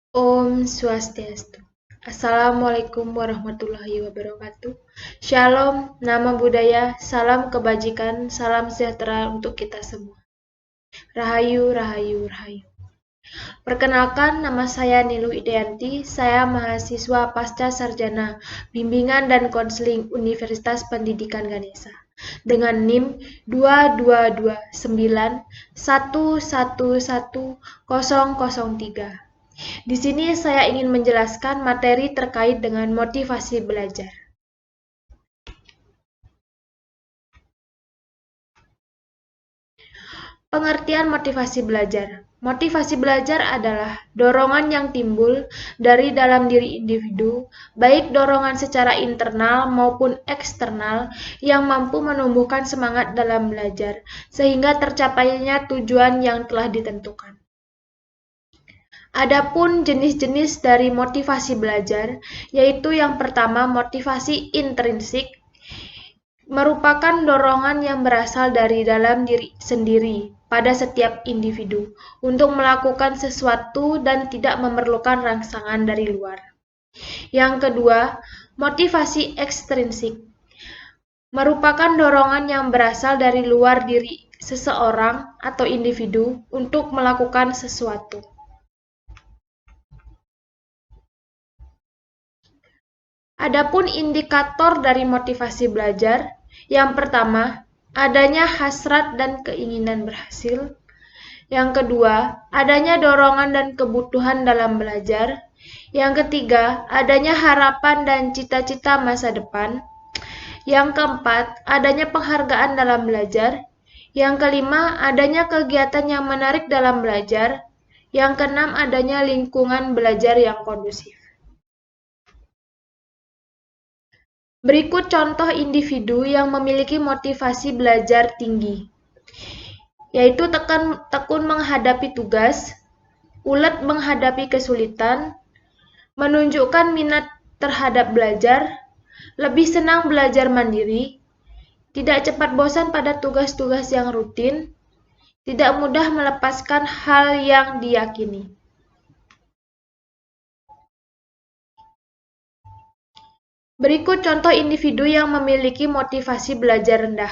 Om Swastiastu. Assalamualaikum warahmatullahi wabarakatuh. Shalom, nama budaya, salam kebajikan, salam sejahtera untuk kita semua. Rahayu, rahayu, rahayu. Perkenalkan, nama saya Nilu Ideanti, saya mahasiswa pasca sarjana Bimbingan dan Konseling Universitas Pendidikan Ganesha dengan NIM 2229111003. Di sini saya ingin menjelaskan materi terkait dengan motivasi belajar. Pengertian motivasi belajar. Motivasi belajar adalah dorongan yang timbul dari dalam diri individu, baik dorongan secara internal maupun eksternal yang mampu menumbuhkan semangat dalam belajar, sehingga tercapainya tujuan yang telah ditentukan. Adapun jenis-jenis dari motivasi belajar, yaitu yang pertama motivasi intrinsik, merupakan dorongan yang berasal dari dalam diri sendiri pada setiap individu untuk melakukan sesuatu dan tidak memerlukan rangsangan dari luar. Yang kedua, motivasi ekstrinsik merupakan dorongan yang berasal dari luar diri seseorang atau individu untuk melakukan sesuatu. Adapun indikator dari motivasi belajar, yang pertama, adanya hasrat dan keinginan berhasil. Yang kedua, adanya dorongan dan kebutuhan dalam belajar. Yang ketiga, adanya harapan dan cita-cita masa depan. Yang keempat, adanya penghargaan dalam belajar. Yang kelima, adanya kegiatan yang menarik dalam belajar. Yang keenam, adanya lingkungan belajar yang kondusif. Berikut contoh individu yang memiliki motivasi belajar tinggi, yaitu tekun menghadapi tugas, ulet menghadapi kesulitan, menunjukkan minat terhadap belajar, lebih senang belajar mandiri, tidak cepat bosan pada tugas-tugas yang rutin, tidak mudah melepaskan hal yang diyakini. Berikut contoh individu yang memiliki motivasi belajar rendah.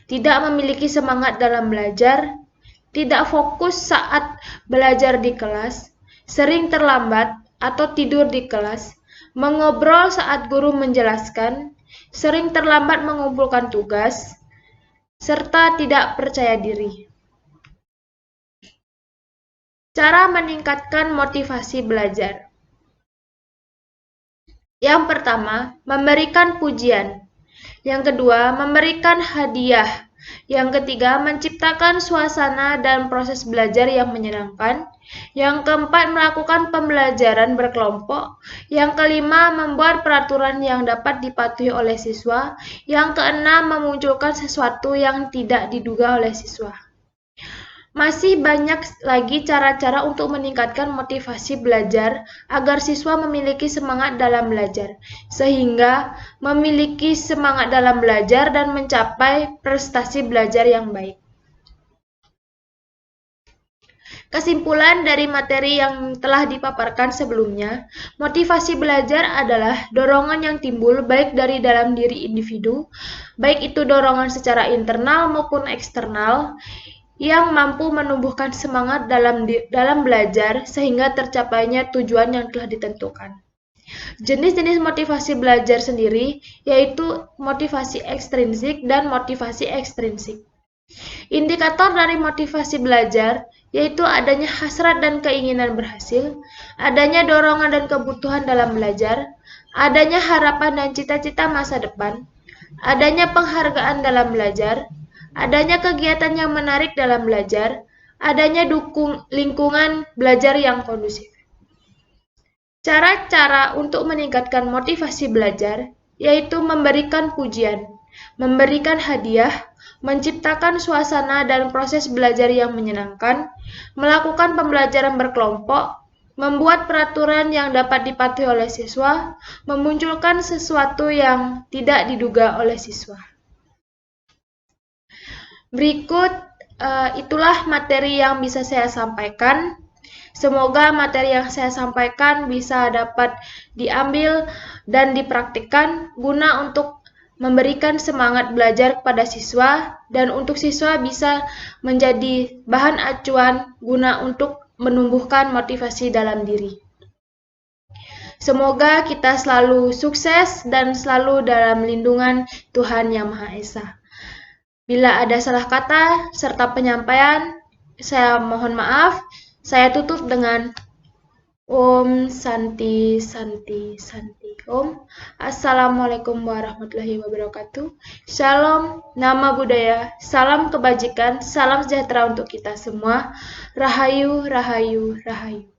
Tidak memiliki semangat dalam belajar, tidak fokus saat belajar di kelas, sering terlambat atau tidur di kelas, mengobrol saat guru menjelaskan, sering terlambat mengumpulkan tugas, serta tidak percaya diri. Cara meningkatkan motivasi belajar. Yang pertama, memberikan pujian. Yang kedua, memberikan hadiah. Yang ketiga, menciptakan suasana dan proses belajar yang menyenangkan. Yang keempat, melakukan pembelajaran berkelompok. Yang kelima, membuat peraturan yang dapat dipatuhi oleh siswa. Yang keenam, memunculkan sesuatu yang tidak diduga oleh siswa. Masih banyak lagi cara-cara untuk meningkatkan motivasi belajar agar siswa memiliki semangat dalam belajar, sehingga memiliki semangat dalam belajar dan mencapai prestasi belajar yang baik. Kesimpulan dari materi yang telah dipaparkan sebelumnya, motivasi belajar adalah dorongan yang timbul baik dari dalam diri individu, baik itu dorongan secara internal maupun eksternal, yang mampu menumbuhkan semangat dalam belajar sehingga tercapainya tujuan yang telah ditentukan. Jenis-jenis motivasi belajar sendiri yaitu motivasi ekstrinsik dan motivasi ekstrinsik. Indikator dari motivasi belajar yaitu adanya hasrat dan keinginan berhasil, adanya dorongan dan kebutuhan dalam belajar, adanya harapan dan cita-cita masa depan, adanya penghargaan dalam belajar, adanya kegiatan yang menarik dalam belajar, adanya lingkungan belajar yang kondusif. Cara-cara untuk meningkatkan motivasi belajar yaitu memberikan pujian, memberikan hadiah, menciptakan suasana dan proses belajar yang menyenangkan, melakukan pembelajaran berkelompok, membuat peraturan yang dapat dipatuhi oleh siswa, memunculkan sesuatu yang tidak diduga oleh siswa. Berikut itulah materi yang bisa saya sampaikan. Semoga materi yang saya sampaikan bisa dapat diambil dan dipraktikkan guna untuk memberikan semangat belajar kepada siswa dan untuk siswa bisa menjadi bahan acuan guna untuk menumbuhkan motivasi dalam diri. Semoga kita selalu sukses dan selalu dalam lindungan Tuhan Yang Maha Esa. Bila ada salah kata serta penyampaian, saya mohon maaf. Saya tutup dengan Om Santi Santi Santi Om. Assalamualaikum warahmatullahi wabarakatuh. Shalom, nama budaya, salam kebajikan, salam sejahtera untuk kita semua. Rahayu, rahayu, rahayu.